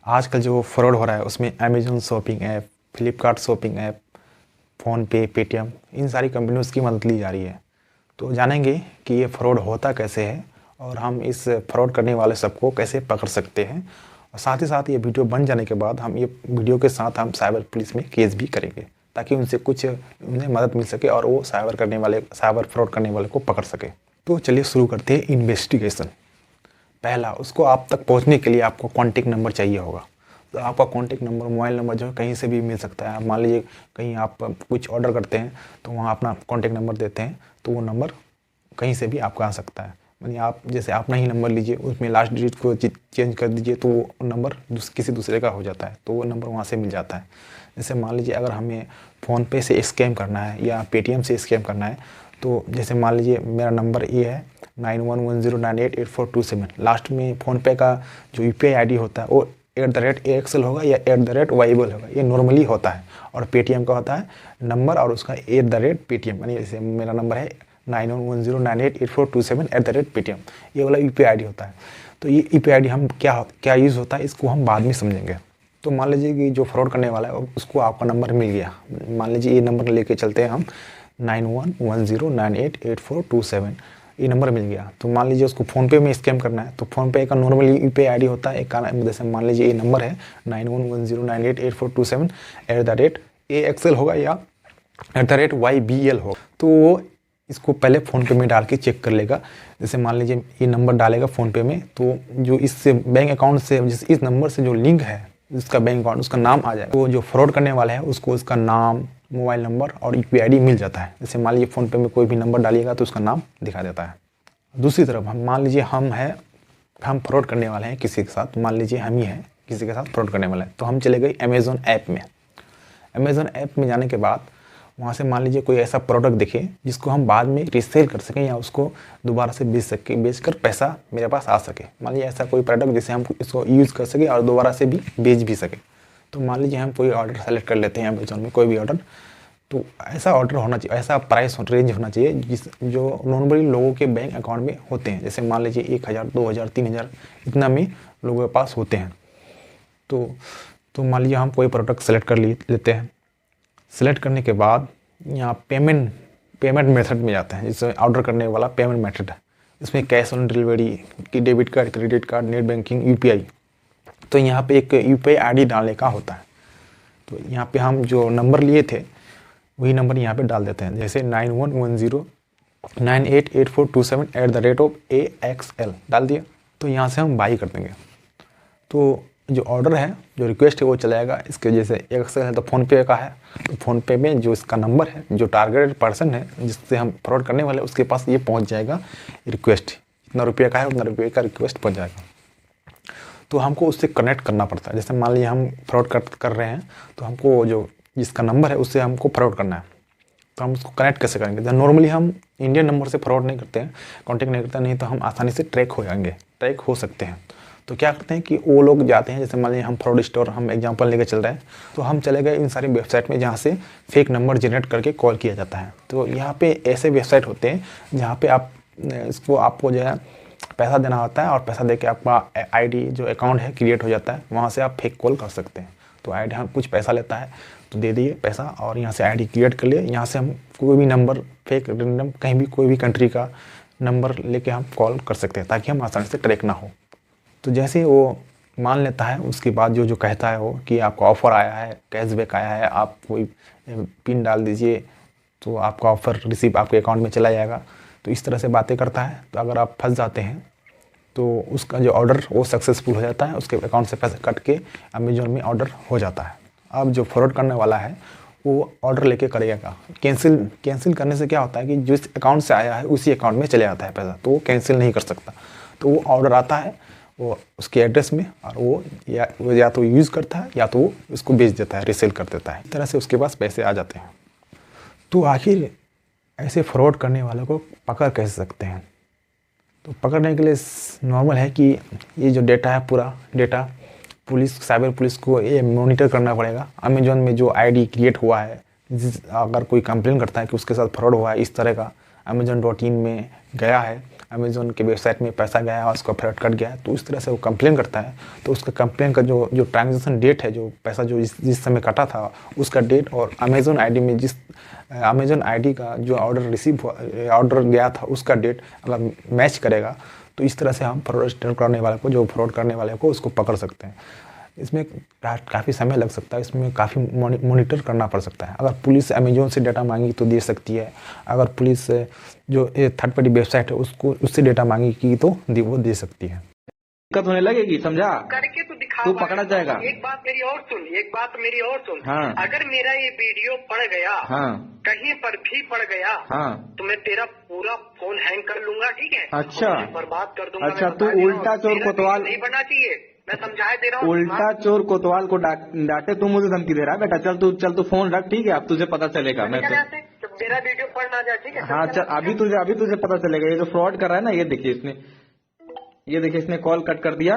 आजकल जो फ्रॉड हो रहा है उसमें Amazon shopping app, Flipkart shopping app, PhonePe, Paytm इन सारी कंपनियों की मदद ली जा रही है। तो जानेंगे कि ये फ्रॉड होता कैसे है और हम इस फ्रॉड करने वाले सबको कैसे पकड़ सकते हैं। और साथ ही साथ ये वीडियो बन जाने के बाद हम ये वीडियो के साथ हम साइबर पुलिस में केस भी करेंगे ताकि उनसे कुछ उन्हें मदद मिल सके और वो साइबर फ्रॉड करने वाले को पकड़ सके। तो चलिए शुरू करते हैं इन्वेस्टिगेशन। पहला, उसको आप तक पहुंचने के लिए आपको कॉन्टैक्ट नंबर चाहिए होगा। तो आपका कॉन्टैक्ट नंबर, मोबाइल नंबर जो है कहीं से भी मिल सकता है। मान लीजिए कहीं आप कुछ ऑर्डर करते हैं तो वहाँ अपना कॉन्टैक्ट नंबर देते हैं तो वो नंबर कहीं से भी आपका आ सकता है। यानी आप जैसे अपना ही नंबर लीजिए, उसमें लास्ट डिजिट को चेंज कर दीजिए तो वो नंबर किसी दूसरे का हो जाता है, तो वो नंबर वहाँ से मिल जाता है। जैसे मान लीजिए अगर हमें फ़ोनपे से स्कैम करना है या पेटीएम से स्कैम करना है, तो जैसे मान लीजिए मेरा नंबर ये है 9110988427। लास्ट में फ़ोनपे का जो UPI ID होता है वो @AXL होगा या @YBL होगा, ये नॉर्मली होता है। और पेटीएम का होता है नंबर और उसका @Paytm, यानी जैसे मेरा नंबर है 9110988427 @Paytm, ये वाला UPI ID होता है। तो ये UPI ID हम क्या यूज़ होता है इसको हम बाद में समझेंगे। तो मान लीजिए कि जो फ्रॉड करने वाला है उसको आपका नंबर मिल गया। मान लीजिए ये नंबर लेके चलते हैं हम 9110988427, ये नंबर मिल गया। तो मान लीजिए उसको फ़ोनपे में स्कैम करना है तो फ़ोनपे का नॉर्मली UPI ID होता है। एक का जैसे मान लीजिए ये नंबर है 9110988427 @AXL होगा या @YBL होगा। तो वो इसको पहले फ़ोनपे में डाल के चेक कर लेगा। जैसे मान लीजिए ये नंबर डालेगा फ़ोनपे में तो जो इससे बैंक अकाउंट से इस नंबर से जो लिंक है जिसका बैंक अकाउंट, उसका नाम आ जाएगा। तो जो फ्रॉड करने वाला है उसको उसका नाम, मोबाइल नंबर और UPI ID मिल जाता है। जैसे मान लीजिए फ़ोनपे में कोई भी नंबर डालिएगा तो उसका नाम दिखा देता है। दूसरी तरफ हम मान लीजिए हम फ्रॉड करने वाले हैं किसी के साथ, मान लीजिए हम ही हैं किसी के साथ फ्रॉड करने वाला है, तो हम चले गए अमेज़न ऐप में। अमेज़न ऐप में जाने के बाद वहाँ से मान लीजिए कोई ऐसा प्रोडक्ट दिखे जिसको हम बाद में रीसेल कर सकें या उसको दोबारा से बेचकर पैसा मेरे पास आ सके। मान लीजिए ऐसा कोई प्रोडक्ट जिसे हम इसको यूज़ कर सके और दोबारा से भी बेच भी सके। तो मान लीजिए हम कोई ऑर्डर सेलेक्ट कर लेते हैं अमेज़न में, कोई भी ऑर्डर। तो ऐसा ऑर्डर होना चाहिए, ऐसा प्राइस रेंज होना चाहिए जो नॉर्मली लोगों के बैंक अकाउंट में होते हैं। जैसे मान लीजिए 1000, 2000, 3000 इतना में लोगों के पास होते हैं। तो मान लीजिए हम कोई प्रोडक्ट सेलेक्ट कर लेते हैं। सेलेक्ट करने के बाद यहाँ पेमेंट मेथड में जाते हैं। जैसे ऑर्डर करने वाला पेमेंट मेथड है, इसमें कैश ऑन डिलीवरी की, debit card, credit card, net banking, UPI। तो यहाँ पे एक UPI ID डालने का होता है। तो यहाँ पे हम जो नंबर लिए थे वही नंबर यहाँ पे डाल देते हैं। जैसे 9110988427 @AXL डाल दिया। तो यहाँ से हम बाई कर देंगे। तो जो ऑर्डर है, जो रिक्वेस्ट है वो चलाएगा। इसके जैसे AXL है तो फ़ोनपे का है, तो फ़ोनपे में जो इसका नंबर है, जो टारगेटेड पर्सन है जिससे हम फ्रॉड करने वाले, उसके पास ये पहुंच जाएगा रिक्वेस्ट। जितना रुपये का है उतना रुपये का रिक्वेस्ट पहुंच जाएगा। तो हमको उससे कनेक्ट करना पड़ता है। जैसे मान लीजिए हम फ्रॉड कर रहे हैं तो हमको जो जिसका नंबर है उससे हमको फ्रॉड करना है, तो हम उसको कनेक्ट कैसे करेंगे। जैसे नॉर्मली हम इंडियन नंबर से फ्रॉड नहीं करते हैं, कॉन्टेक्ट नहीं करते, नहीं तो हम आसानी से ट्रैक हो सकते हैं। तो क्या करते हैं कि वो लोग जाते हैं, जैसे मान लीजिए हम फ्रॉड स्टोर, हम एग्जांपल लेकर चल रहे हैं, तो हम चले गए इन सारी वेबसाइट में जहाँ से फेक नंबर जनरेट करके कॉल किया जाता है। तो यहाँ पे ऐसे वेबसाइट होते हैं जहाँ पे आपको जो है पैसा देना होता है और पैसा दे के आपका ID जो अकाउंट है क्रिएट हो जाता है, वहाँ से आप फेक कॉल कर सकते हैं। तो ID हम कुछ पैसा लेता है तो दे दिए पैसा और यहाँ से ID क्रिएट कर लिए। यहाँ से हम कोई भी नंबर फेक रेंडम कहीं भी कोई भी कंट्री का नंबर लेके हम कॉल कर सकते हैं ताकि हम आसानी से ट्रैक ना हो। तो जैसे वो मान लेता है उसके बाद जो कहता है वो कि आपका ऑफ़र आया है, कैशबैक आया है, आप कोई पिन डाल दीजिए तो आपका ऑफ़र रिसीव आपके अकाउंट में चला जाएगा। तो इस तरह से बातें करता है। तो अगर आप फंस जाते हैं तो उसका जो ऑर्डर वो सक्सेसफुल हो जाता है, उसके अकाउंट से पैसे कट के अमेज़न में ऑर्डर हो जाता है। अब जो फ्रॉड करने वाला है वो ऑर्डर लेके करेगा। कैंसिल करने से क्या होता है कि जिस अकाउंट से आया है उसी अकाउंट में चले जाता है पैसा, तो वो कैंसिल नहीं कर सकता। तो वो ऑर्डर आता है वो उसके एड्रेस में और वो या तो यूज़ करता है या तो वो उसको बेच देता है, रीसेल कर देता है। इस तरह से उसके पास पैसे आ जाते हैं। तो आखिर ऐसे फ्रॉड करने वालों को पकड़ कैसे सकते हैं। तो पकड़ने के लिए नॉर्मल है कि ये जो डेटा है, पूरा डेटा साइबर पुलिस को ये मॉनिटर करना पड़ेगा। अमेज़न में जो ID क्रिएट हुआ है, अगर कोई कंप्लेन करता है कि उसके साथ फ्रॉड हुआ है इस तरह का, amazon.in में गया है, अमेज़न के वेबसाइट में पैसा गया है, उसका फ्रॉड कट गया है, तो इस तरह से वो कंप्लेन करता है, तो उसका कंप्लेन का जो ट्रांजेक्शन डेट है, जो पैसा जो जिस समय कटा था उसका डेट, और अमेज़न आईडी में अमेज़न आईडी का जो ऑर्डर गया था उसका डेट अगर मैच करेगा, तो इस तरह से हम फ्रॉड करने वाले को, जो फ्रॉड करने वाले को, उसको पकड़ सकते हैं। इसमें काफ़ी समय लग सकता है, इसमें काफ़ी मॉनिटर करना पड़ सकता है। अगर पुलिस अमेज़न से डाटा मांगी तो दे सकती है, अगर पुलिस जो थर्ड पार्टी वेबसाइट है उससे डाटा मांगी तो वो दे सकती है। दिक्कत होने लगेगी, समझा? करके तो दिखा, तू पकड़ा जाएगा। एक बात मेरी और सुन, हाँ। अगर मेरा ये वीडियो पड़ गया, हाँ, कहीं पर भी पड़ गया, हाँ, तो मैं तेरा पूरा फोन हैंग कर लूंगा, ठीक है? अच्छा, बर्बाद कर दूंगा। अच्छा, तू उल्टा चोर कोतवाल नहीं बनना चाहिए, मैं समझा दे रहा हूँ। उल्टा चोर कोतवाल को डांटे, तू मुझे धमकी दे रहा है बेटा। चल तू फोन रख, ठीक है? अब तुझे पता चलेगा। मैं तो मेरा वीडियो पढ़ ना जाए, ठीक है? हाँ, चल, अभी तुझे पता चलेगा। ये जो फ्रॉड कर रहा है ना, ये देखिए इसने कॉल कट कर दिया।